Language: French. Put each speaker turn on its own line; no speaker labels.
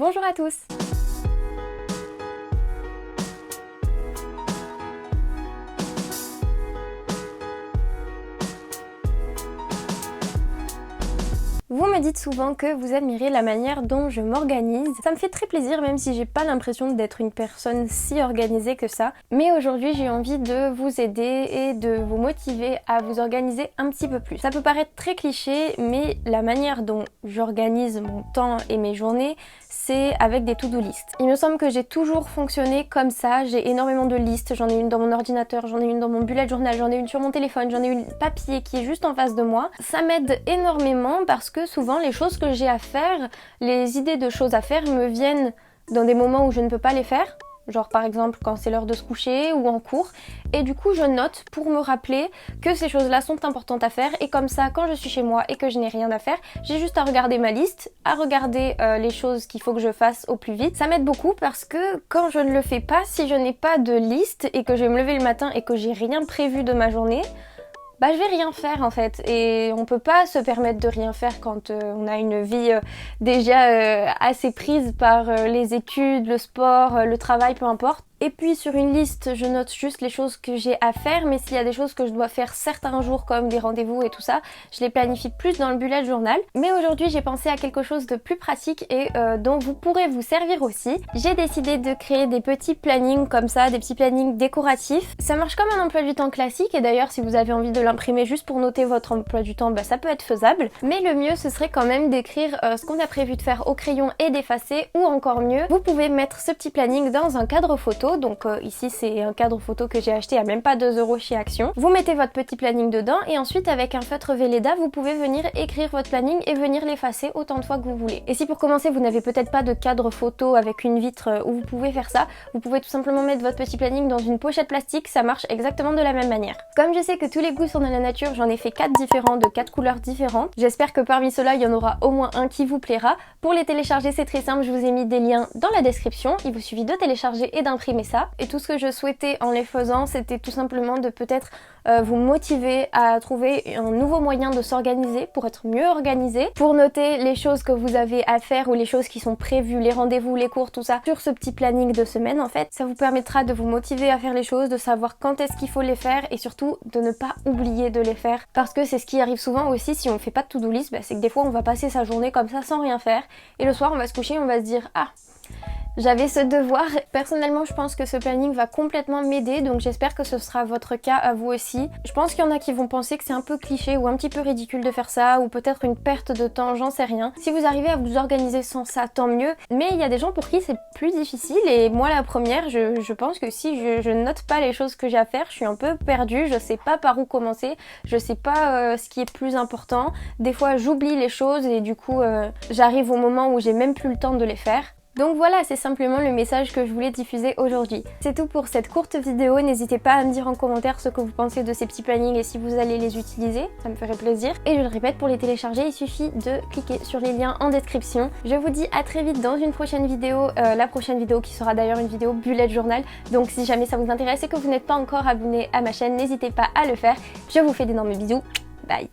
Bonjour à tous! Vous me dites souvent que vous admirez la manière dont je m'organise. Ça me fait très plaisir même si j'ai pas l'impression d'être une personne si organisée que ça. Mais aujourd'hui j'ai envie de vous aider et de vous motiver à vous organiser un petit peu plus. Ça peut paraître très cliché mais la manière dont j'organise mon temps et mes journées c'est avec des to-do list. Il me semble que j'ai toujours fonctionné comme ça, j'ai énormément de listes, j'en ai une dans mon ordinateur, j'en ai une dans mon bullet journal, j'en ai une sur mon téléphone, j'en ai une papier qui est juste en face de moi. Ça m'aide énormément parce que souvent les choses que j'ai à faire, les idées de choses à faire me viennent dans des moments où je ne peux pas les faire. Genre par exemple quand c'est l'heure de se coucher ou en cours, et du coup je note pour me rappeler que ces choses-là sont importantes à faire, et comme ça quand je suis chez moi et que je n'ai rien à faire, j'ai juste à regarder ma liste, à regarder les choses qu'il faut que je fasse au plus vite. Ça m'aide beaucoup parce que quand je ne le fais pas, si je n'ai pas de liste et que je vais me lever le matin et que j'ai rien prévu de ma journée, je vais rien faire en fait, et on peut pas se permettre de rien faire quand on a une vie déjà assez prise par les études, le sport, le travail, peu importe. Et puis sur une liste, je note juste les choses que j'ai à faire, mais s'il y a des choses que je dois faire certains jours comme des rendez-vous et tout ça, je les planifie plus dans le bullet journal. Mais aujourd'hui j'ai pensé à quelque chose de plus pratique et dont vous pourrez vous servir aussi. J'ai décidé de créer des petits plannings comme ça, des petits plannings décoratifs. Ça marche comme un emploi du temps classique, et d'ailleurs si vous avez envie de l'imprimer juste pour noter votre emploi du temps, ça peut être faisable. Mais le mieux ce serait quand même d'écrire ce qu'on a prévu de faire au crayon et d'effacer, ou encore mieux, vous pouvez mettre ce petit planning dans un cadre photo. Donc ici c'est un cadre photo que j'ai acheté à même pas 2 € chez Action. Vous mettez votre petit planning dedans et ensuite avec un feutre Velleda vous pouvez venir écrire votre planning et venir l'effacer autant de fois que vous voulez. Et si pour commencer vous n'avez peut-être pas de cadre photo avec une vitre où vous pouvez faire ça, vous pouvez tout simplement mettre votre petit planning dans une pochette plastique, ça marche exactement de la même manière. Comme je sais que tous les goûts sont dans la nature, j'en ai fait 4 différents de 4 couleurs différentes. J'espère que parmi ceux-là il y en aura au moins un qui vous plaira. Pour les télécharger c'est très simple, je vous ai mis des liens dans la description, il vous suffit de télécharger et d'imprimer ça. Et tout ce que je souhaitais en les faisant, c'était tout simplement de peut-être vous motiver à trouver un nouveau moyen de s'organiser pour être mieux organisé, pour noter les choses que vous avez à faire ou les choses qui sont prévues, les rendez-vous, les cours, tout ça, sur ce petit planning de semaine en fait. Ça vous permettra de vous motiver à faire les choses, de savoir quand est-ce qu'il faut les faire et surtout de ne pas oublier de les faire. Parce que c'est ce qui arrive souvent aussi si on fait pas de to-do list, c'est que des fois on va passer sa journée comme ça sans rien faire et le soir on va se coucher et on va se dire ah, j'avais ce devoir. Personnellement je pense que ce planning va complètement m'aider, donc j'espère que ce sera votre cas à vous aussi. Je pense qu'il y en a qui vont penser que c'est un peu cliché ou un petit peu ridicule de faire ça, ou peut-être une perte de temps, j'en sais rien. Si vous arrivez à vous organiser sans ça, tant mieux, mais il y a des gens pour qui c'est plus difficile, et moi la première, je pense que si je note pas les choses que j'ai à faire, je suis un peu perdue, je sais pas par où commencer, je sais pas ce qui est plus important. Des fois j'oublie les choses et du coup j'arrive au moment où j'ai même plus le temps de les faire. Donc voilà, c'est simplement le message que je voulais diffuser aujourd'hui. C'est tout pour cette courte vidéo, n'hésitez pas à me dire en commentaire ce que vous pensez de ces petits plannings et si vous allez les utiliser, ça me ferait plaisir. Et je le répète, pour les télécharger, il suffit de cliquer sur les liens en description. Je vous dis à très vite dans une prochaine vidéo, la prochaine vidéo qui sera d'ailleurs une vidéo bullet journal. Donc si jamais ça vous intéresse et que vous n'êtes pas encore abonné à ma chaîne, n'hésitez pas à le faire. Je vous fais d'énormes bisous, bye!